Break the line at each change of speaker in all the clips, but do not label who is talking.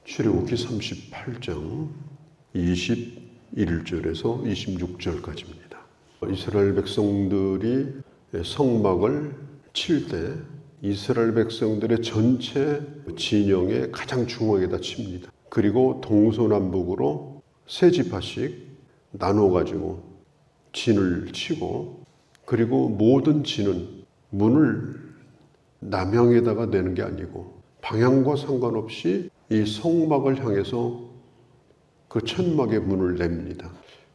출애굽기 38장 21절에서 26절까지입니다. 이스라엘 백성들이 성막을 칠 때 이스라엘 백성들의 전체 진영의 가장 중앙에다 칩니다. 그리고 동서남북으로 세 지파씩 나눠가지고 진을 치고, 그리고 모든 진은 문을 남향에다가 내는 게 아니고 방향과 상관없이 이 성막을 향해서 그 천막의 문을 냅니다.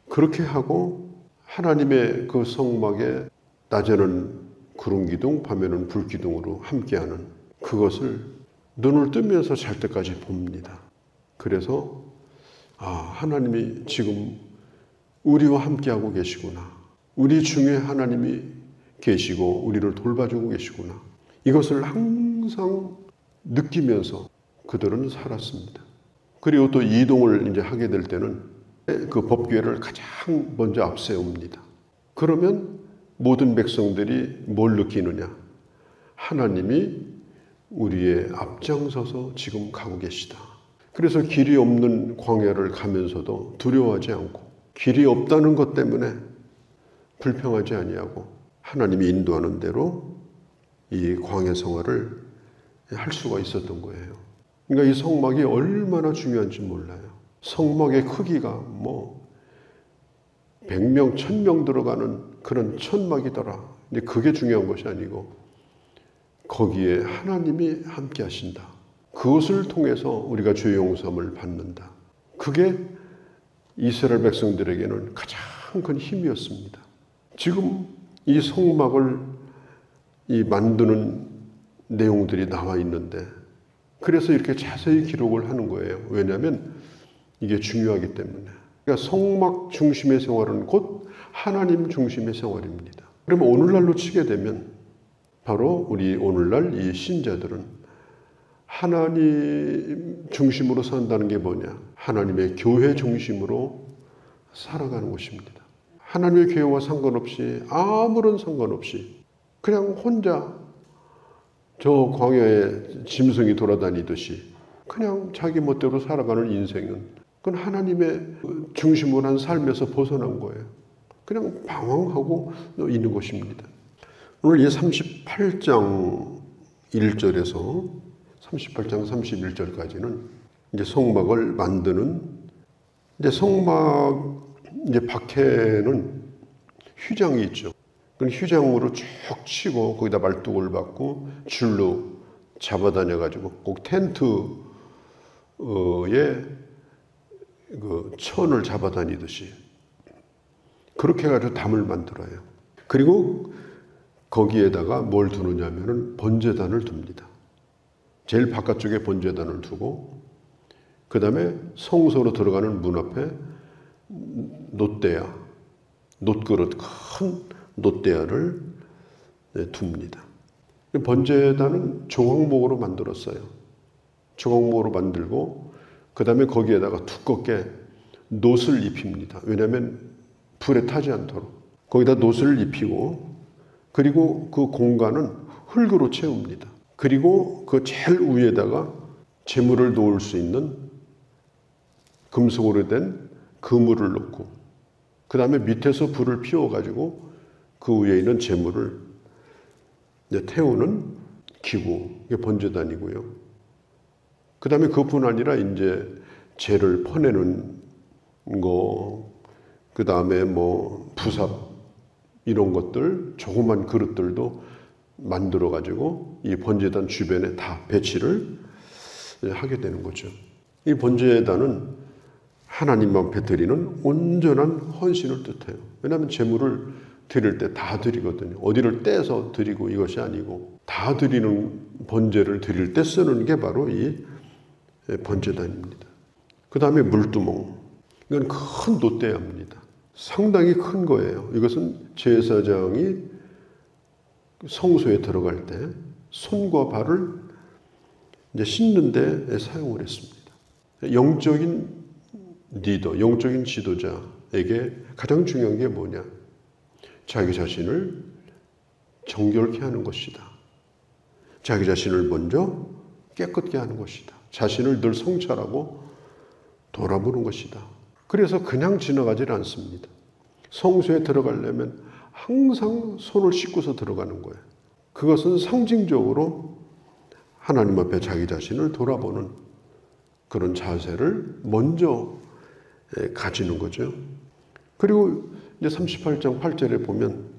그렇게 하고 하나님의 그 성막에 낮에는 구름 기둥, 밤에는 불 기둥으로 함께하는 그것을 눈을 뜨면서 잘 때까지 봅니다. 그래서 하나님이 지금 우리와 함께하고 계시구나. 우리 중에 하나님이 계시고 우리를 돌봐주고 계시구나. 이것을 항상 느끼면서 그들은 살았습니다. 그리고 또 이동을 이제 하게 될 때는 그 법궤를 가장 먼저 앞세웁니다. 그러면 모든 백성들이 뭘 느끼느냐? 하나님이 우리의 앞장서서 지금 가고 계시다. 그래서 길이 없는 광야를 가면서도 두려워하지 않고, 길이 없다는 것 때문에 불평하지 아니하고 하나님이 인도하는 대로 이 광야 생활을 할 수가 있었던 거예요. 그러니까 이 성막이 얼마나 중요한지 몰라요. 성막의 크기가 100명, 1000명 들어가는 그런 천막이더라. 근데 그게 중요한 것이 아니고 거기에 하나님이 함께 하신다. 그것을 통해서 우리가 죄 용서함을 받는다. 그게 이스라엘 백성들에게는 가장 큰 힘이었습니다. 지금 이 성막을 만드는 내용들이 나와 있는데, 그래서 이렇게 자세히 기록을 하는 거예요. 왜냐하면 이게 중요하기 때문에. 그러니까 성막 중심의 생활은 곧 하나님 중심의 생활입니다. 그러면 오늘날로 치게 되면 바로 우리 오늘날 이 신자들은 하나님 중심으로 산다는 게 뭐냐? 하나님의 교회 중심으로 살아가는 것입니다. 하나님의 교회와 상관없이, 아무런 상관없이 그냥 혼자 저 광야에 짐승이 돌아다니듯이 그냥 자기 멋대로 살아가는 인생은, 그건 하나님의 중심으로 한 삶에서 벗어난 거예요. 그냥 방황하고 있는 것입니다. 오늘 이 38장 1절에서 38장 31절까지는 이제 성막을 만드는, 이제 성막 이제 밖에는 휘장이 있죠. 그 휘장으로 쭉 치고 거기다 말뚝을 박고 줄로 잡아다녀 가지고 꼭 텐트에 그 천을 잡아다니듯이 그렇게 해가지고 담을 만들어요. 그리고 거기에다가 뭘 두느냐면은 번제단을 둡니다. 제일 바깥쪽에 번제단을 두고, 그 다음에 성소로 들어가는 문 앞에 놋대야, 놋그릇, 큰 놋대야를 둡니다. 번제단은 조각목으로 만들었어요. 조각목으로 만들고 그 다음에 거기에다가 두껍게 놋을 입힙니다. 왜냐하면 불에 타지 않도록. 거기다 놋을 입히고, 그리고 그 공간은 흙으로 채웁니다. 그리고 그 제일 위에다가 재물을 놓을 수 있는 금속으로 된 그물을 놓고, 그 다음에 밑에서 불을 피워가지고 그 위에 있는 재물을 태우는 기구, 이게 번제단이고요. 그 다음에 그뿐 아니라 이제 재를 퍼내는 거, 그 다음에 부삽, 이런 것들, 조그만 그릇들도 만들어가지고 이 번제단 주변에 다 배치를 하게 되는 거죠. 이 번제단은 하나님 앞에 드리는 온전한 헌신을 뜻해요. 왜냐하면 제물을 드릴 때 다 드리거든요. 어디를 떼서 드리고 이것이 아니고 다 드리는, 번제를 드릴 때 쓰는 게 바로 이 번제단입니다. 그 다음에 물두멍. 이건 큰 놋대야입니다. 상당히 큰 거예요. 이것은 제사장이 성소에 들어갈 때 손과 발을 이제 씻는 데 사용을 했습니다. 영적인 리더, 영적인 지도자에게 가장 중요한 게 뭐냐? 자기 자신을 정결케 하는 것이다. 자기 자신을 먼저 깨끗게 하는 것이다. 자신을 늘 성찰하고 돌아보는 것이다. 그래서 그냥 지나가질 않습니다. 성소에 들어가려면 항상 손을 씻고서 들어가는 거예요. 그것은 상징적으로 하나님 앞에 자기 자신을 돌아보는 그런 자세를 먼저 가지는 거죠. 그리고 이제 38장 8절에 보면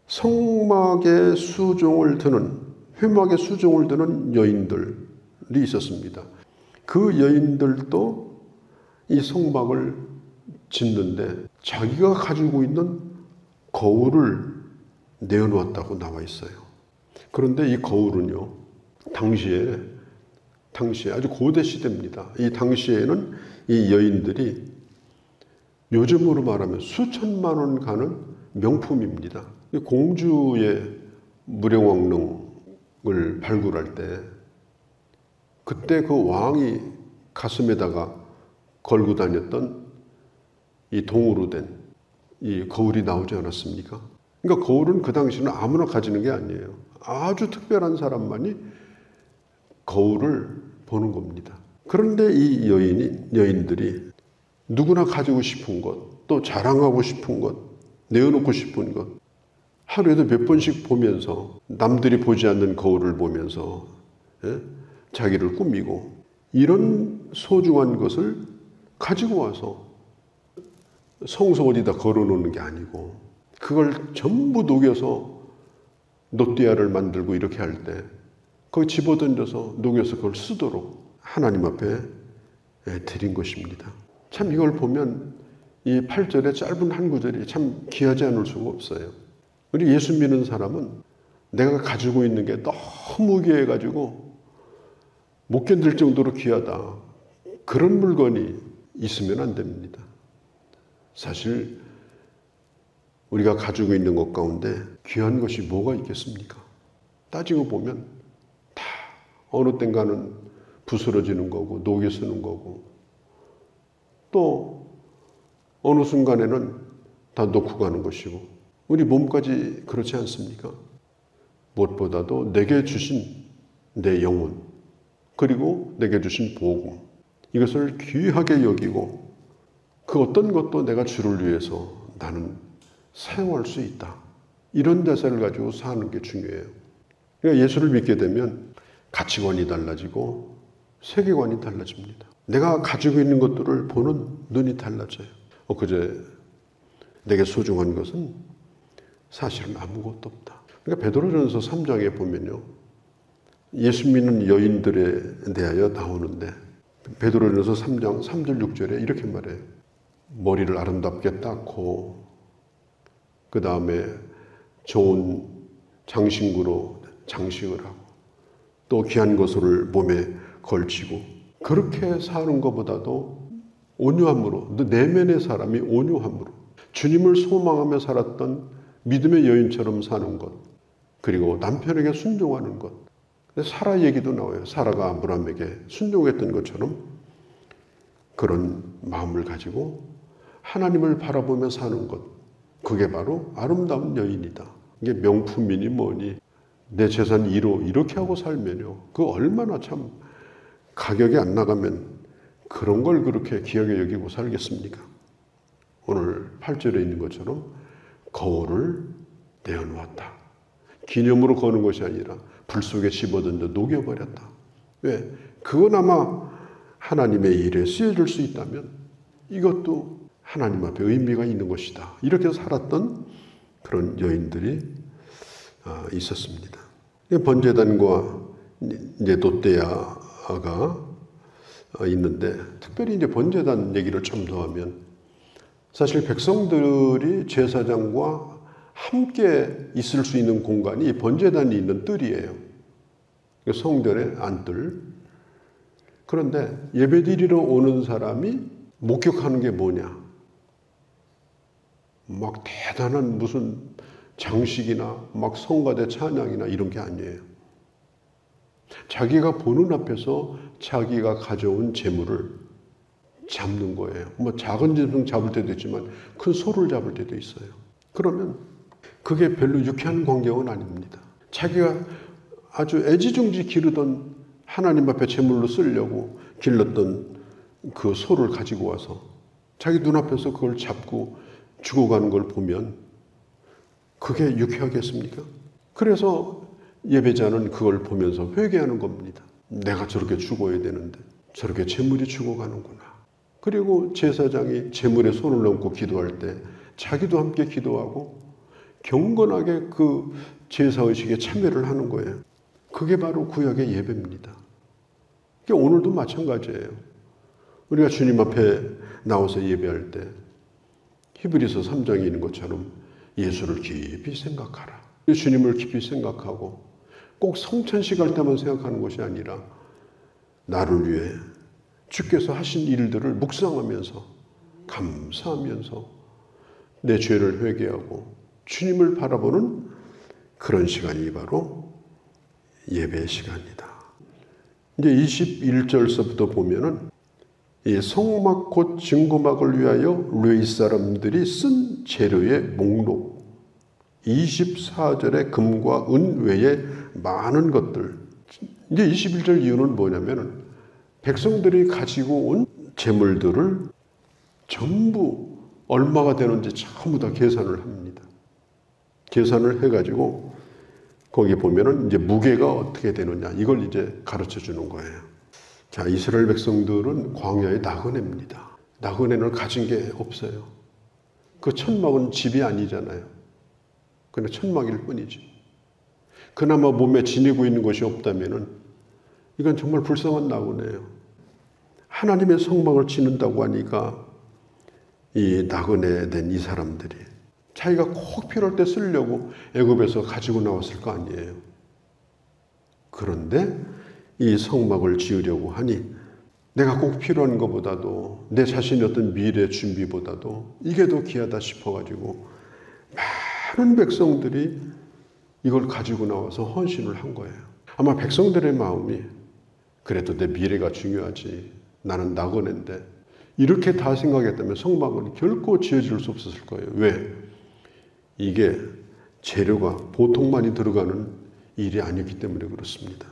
성막에 수종을 드는, 회막에 수종을 드는 여인들이 있었습니다. 그 여인들도 이 성막을 짓는데 자기가 가지고 있는 거울을 내어놓았다고 나와 있어요. 그런데 이 거울은요, 당시에 아주 고대 시대입니다. 이 당시에는 이 여인들이 요즘으로 말하면 수천만 원 가는 명품입니다. 공주의 무령왕릉을 발굴할 때 그때 그 왕이 가슴에다가 걸고 다녔던 이 동으로 된 이 거울이 나오지 않았습니까? 그러니까 거울은 그 당시는 아무나 가지는 게 아니에요. 아주 특별한 사람만이 거울을 보는 겁니다. 그런데 이 여인들이 누구나 가지고 싶은 것, 또 자랑하고 싶은 것, 내어놓고 싶은 것, 하루에도 몇 번씩 보면서 남들이 보지 않는 거울을 보면서 자기를 꾸미고 이런 소중한 것을 가지고 와서 성소 어디다 걸어놓는 게 아니고 그걸 전부 녹여서 놋대야를 만들고 이렇게 할 때 거기 집어던져서 녹여서 그걸 쓰도록 하나님 앞에 드린 것입니다. 참 이걸 보면 이 8절의 짧은 한 구절이 참 귀하지 않을 수가 없어요. 우리 예수 믿는 사람은 내가 가지고 있는 게 너무 귀해가지고 못 견딜 정도로 귀하다. 그런 물건이 있으면 안 됩니다. 사실 우리가 가지고 있는 것 가운데 귀한 것이 뭐가 있겠습니까? 따지고 보면 다 어느 땐가는 부스러지는 거고 녹여 쓰는 거고 또 어느 순간에는 다 놓고 가는 것이고 우리 몸까지 그렇지 않습니까? 무엇보다도 내게 주신 내 영혼 그리고 내게 주신 복음 이것을 귀하게 여기고 그 어떤 것도 내가 주를 위해서 나는 사용할 수 있다. 이런 자세를 가지고 사는 게 중요해요. 그러니까 예수를 믿게 되면 가치관이 달라지고 세계관이 달라집니다. 내가 가지고 있는 것들을 보는 눈이 달라져요. 그제 내게 소중한 것은 사실은 아무것도 없다. 그러니까 베드로전서 3장에 보면요. 예수 믿는 여인들에 대하여 나오는데 베드로전서 3장 3절 6절에 이렇게 말해요. 머리를 아름답게 닦고 그 다음에 좋은 장신구로 장식을 하고 또 귀한 것을 몸에 걸치고 그렇게 사는 것보다도 온유함으로 내면의 사람이 온유함으로 주님을 소망하며 살았던 믿음의 여인처럼 사는 것 그리고 남편에게 순종하는 것 사라 얘기도 나와요. 사라가 아브라함에게 순종했던 것처럼 그런 마음을 가지고 하나님을 바라보며 사는 것 그게 바로 아름다운 여인이다. 이게 명품이니 뭐니 내 재산 1호 이렇게 하고 살면요. 그 얼마나 참 가격이 안 나가면 그런 걸 그렇게 귀하게 여기고 살겠습니까? 오늘 8절에 있는 것처럼 거울을 내어놓았다. 기념으로 거는 것이 아니라 불 속에 집어던져 녹여버렸다. 왜? 그거나마 하나님의 일에 쓰여질 수 있다면 이것도 하나님 앞에 의미가 있는 것이다. 이렇게 살았던 그런 여인들이 있었습니다. 번제단과 이제 놋대야가 있는데 특별히 이제 번제단 얘기를 좀 더 하면 사실 백성들이 제사장과 함께 있을 수 있는 공간이 번제단이 있는 뜰이에요. 성전의 안뜰. 그런데 예배드리러 오는 사람이 목격하는 게 뭐냐? 막 대단한 무슨 장식이나 막 성가대 찬양이나 이런 게 아니에요. 자기가 보는 앞에서 자기가 가져온 재물을 잡는 거예요. 뭐 작은 재물 잡을 때도 있지만 큰 소를 잡을 때도 있어요. 그러면 그게 별로 유쾌한 광경은 아닙니다. 자기가 아주 애지중지 기르던 하나님 앞에 제물로 쓰려고 길렀던 그 소를 가지고 와서 자기 눈앞에서 그걸 잡고 죽어가는 걸 보면 그게 유쾌하겠습니까? 그래서 예배자는 그걸 보면서 회개하는 겁니다. 내가 저렇게 죽어야 되는데 저렇게 제물이 죽어가는구나. 그리고 제사장이 제물에 손을 얹고 기도할 때 자기도 함께 기도하고 경건하게 그 제사의식에 참여를 하는 거예요. 그게 바로 구약의 예배입니다. 오늘도 마찬가지예요. 우리가 주님 앞에 나와서 예배할 때 히브리서 3장에 있는 것처럼 예수를 깊이 생각하라. 주님을 깊이 생각하고 꼭 성찬식 할 때만 생각하는 것이 아니라 나를 위해 주께서 하신 일들을 묵상하면서 감사하면서 내 죄를 회개하고 주님을 바라보는 그런 시간이 바로 예배 시간이다. 이제 21절서부터 보면은 이 성막 곧 증거막을 위하여 르위 사람들이 쓴 재료의 목록 24절에 금과 은 외에 많은 것들. 이제 21절 이유는 뭐냐면은 백성들이 가지고 온 재물들을 전부 얼마가 되는지 전부 다 계산을 합니다. 계산을 해가지고 거기 보면은 이제 무게가 어떻게 되느냐 이걸 이제 가르쳐 주는 거예요. 자, 이스라엘 백성들은 광야의 나그네입니다. 나그네는 가진 게 없어요. 그 천막은 집이 아니잖아요. 그냥 천막일 뿐이지. 그나마 몸에 지니고 있는 것이 없다면은 이건 정말 불쌍한 나그네예요. 하나님의 성막을 지는다고 하니까 이 나그네 된 이 사람들이 자기가 꼭 필요할 때 쓰려고 애굽에서 가지고 나왔을 거 아니에요. 그런데 이 성막을 지으려고 하니 내가 꼭 필요한 것보다도 내 자신의 어떤 미래 준비보다도 이게 더 귀하다 싶어가지고 많은 백성들이 이걸 가지고 나와서 헌신을 한 거예요. 아마 백성들의 마음이 그래도 내 미래가 중요하지. 나는 나그네인데 이렇게 다 생각했다면 성막은 결코 지어질 수 없었을 거예요. 왜? 이게 재료가 보통 많이 들어가는 일이 아니기 때문에 그렇습니다.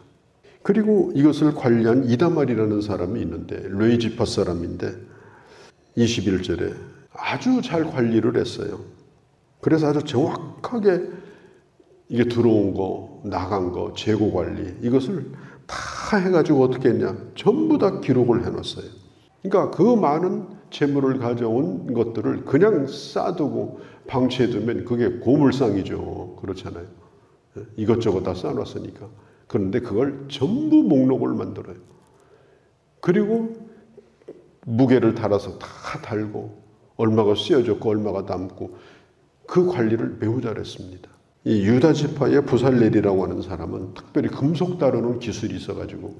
그리고 이것을 관리한 이다말이라는 사람이 있는데 르위 지파 사람인데 21절에 아주 잘 관리를 했어요. 그래서 아주 정확하게 이게 들어온 거, 나간 거, 재고 관리 이것을 다 해가지고 어떻게 했냐 전부 다 기록을 해놨어요. 그러니까 그 많은 재물을 가져온 것들을 그냥 싸두고 방치해두면 그게 고물상이죠. 그렇잖아요. 이것저것 다 쌓아놨으니까. 그런데 그걸 전부 목록을 만들어요. 그리고 무게를 달아서 다 달고 얼마가 씌어졌고 얼마가 남고 그 관리를 매우 잘했습니다. 이 유다 지파의 부살렐이라고 하는 사람은 특별히 금속 다루는 기술이 있어가지고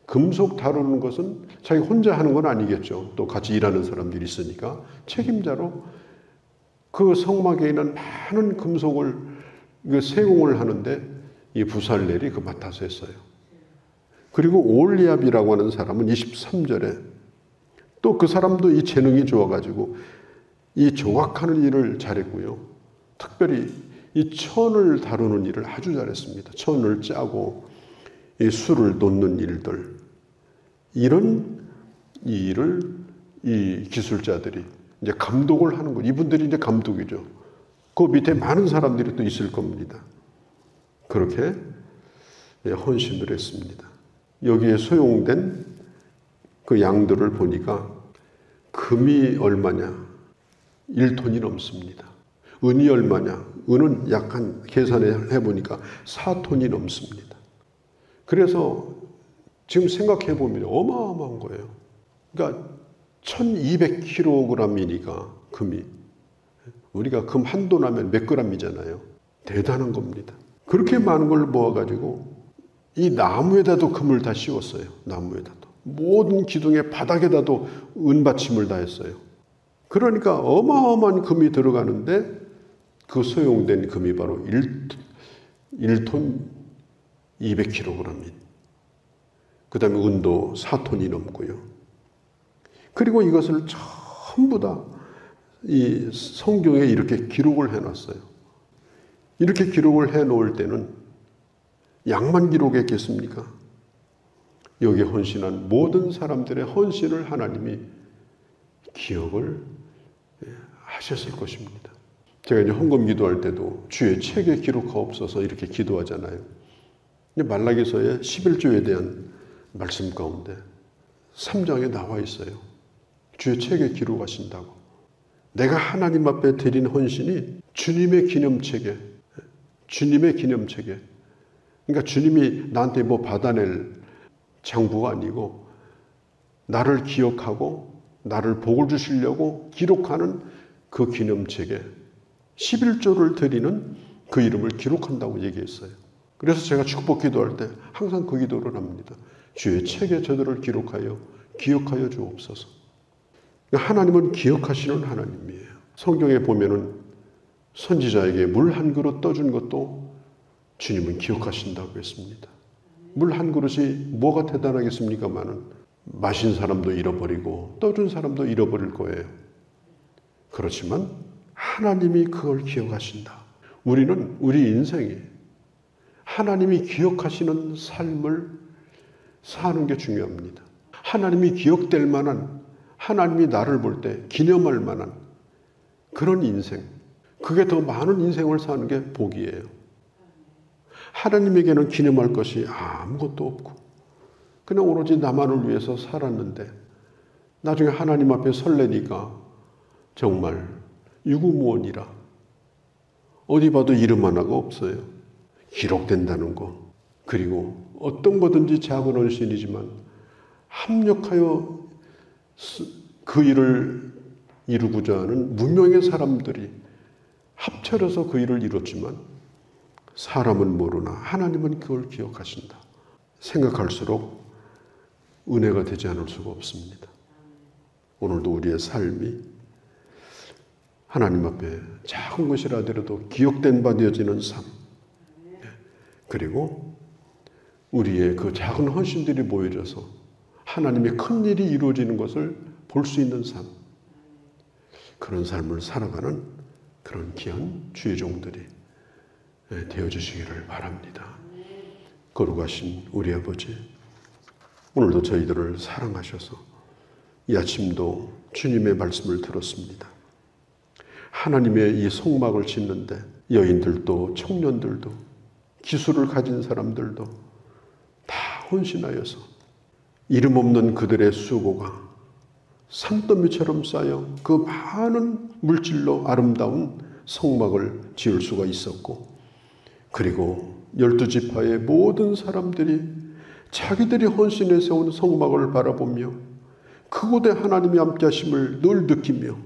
금속 다루는 것은 자기 혼자 하는 건 아니겠죠. 또 같이 일하는 사람들이 있으니까 책임자로 그 성막에 있는 많은 금속을 세공을 하는데 이 부살렐이 그 맡아서 했어요. 그리고 올리압이라고 하는 사람은 23절에 또 그 사람도 이 재능이 좋아가지고 이 조각하는 일을 잘했고요. 특별히 이 천을 다루는 일을 아주 잘했습니다. 천을 짜고 이 술을 놓는 일들 이런 일을 이 기술자들이 이제 감독을 하는 거. 이분들이 이제 감독이죠. 그 밑에 많은 사람들이 또 있을 겁니다. 그렇게 헌신을 했습니다. 여기에 소용된 그 양들을 보니까 금이 얼마냐? 1톤이 넘습니다. 은이 얼마냐? 은은 약간 계산해 보니까 4톤이 넘습니다. 그래서 지금 생각해 보면 어마어마한 거예요. 그러니까 1200kg이니까 금이 우리가 금 한 돈 하면 몇 g이잖아요. 대단한 겁니다. 그렇게 많은 걸 모아가지고 이 나무에다도 금을 다 씌웠어요. 나무에다도. 모든 기둥의 바닥에다도 은받침을 다 했어요. 그러니까 어마어마한 금이 들어가는데 그 소용된 금이 바로 1톤 200kg인. 그 다음에 은도 4톤이 넘고요. 그리고 이것을 전부 다 이 성경에 이렇게 기록을 해놨어요. 이렇게 기록을 해놓을 때는 양만 기록했겠습니까? 여기에 헌신한 모든 사람들의 헌신을 하나님이 기억을 하셨을 것입니다. 제가 이제 헌금 기도할 때도 주의 책에 기록하옵소서 이렇게 기도하잖아요. 말라기서의 11조에 대한 말씀 가운데 3장에 나와 있어요. 주의 책에 기록하신다고. 내가 하나님 앞에 드린 헌신이 주님의 기념책에, 그러니까 주님이 나한테 뭐 받아낼 장부가 아니고 나를 기억하고 나를 복을 주시려고 기록하는 그 기념책에 11조를 드리는 그 이름을 기록한다고 얘기했어요. 그래서 제가 축복 기도할 때 항상 그 기도를 합니다. 주의 책에 저들을 기억하여 주옵소서. 하나님은 기억하시는 하나님이에요. 성경에 보면은 선지자에게 물 한 그릇 떠준 것도 주님은 기억하신다고 했습니다. 물 한 그릇이 뭐가 대단하겠습니까마는 마신 사람도 잃어버리고 떠준 사람도 잃어버릴 거예요. 그렇지만 하나님이 그걸 기억하신다. 우리는 우리 인생에 하나님이 기억하시는 삶을 사는 게 중요합니다. 하나님이 기억될 만한, 하나님이 나를 볼 때 기념할 만한 그런 인생, 그게 더 많은 인생을 사는 게 복이에요. 하나님에게는 기념할 것이 아무것도 없고 그냥 오로지 나만을 위해서 살았는데 나중에 하나님 앞에 설레니까 정말 유구무원이라 어디 봐도 이름 하나가 없어요. 기록된다는 거, 그리고 어떤 거든지 작은 헌신이지만 합력하여 그 일을 이루고자 하는 무명의 사람들이 합쳐져서 그 일을 이뤘지만 사람은 모르나 하나님은 그걸 기억하신다. 생각할수록 은혜가 되지 않을 수가 없습니다. 오늘도 우리의 삶이 하나님 앞에 작은 것이라 하더라도 기억된 바 되어지는 삶, 그리고 우리의 그 작은 헌신들이 모여져서 하나님의 큰 일이 이루어지는 것을 볼 수 있는 삶, 그런 삶을 살아가는 그런 귀한 주의 종들이 되어주시기를 바랍니다. 거룩하신 우리 아버지, 오늘도 저희들을 사랑하셔서 이 아침도 주님의 말씀을 들었습니다. 하나님의 이 성막을 짓는데 여인들도 청년들도 기술을 가진 사람들도 다 헌신하여서 이름 없는 그들의 수고가 산더미처럼 쌓여 그 많은 물질로 아름다운 성막을 지을 수가 있었고, 그리고 12지파의 모든 사람들이 자기들이 헌신해 세운 성막을 바라보며 그곳에 하나님이 함께 하심을 늘 느끼며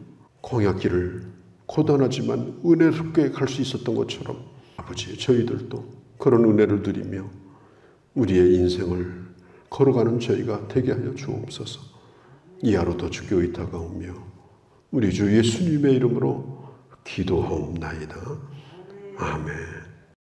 광야길을 고단하지만 은혜롭게 갈 수 있었던 것처럼 아버지, 저희들도 그런 은혜를 누리며 우리의 인생을 걸어가는 저희가 되게 하여 주옵소서. 이 하루도 주께 의탁하오며 우리 주 예수님의 이름으로 기도하옵나이다. 아멘.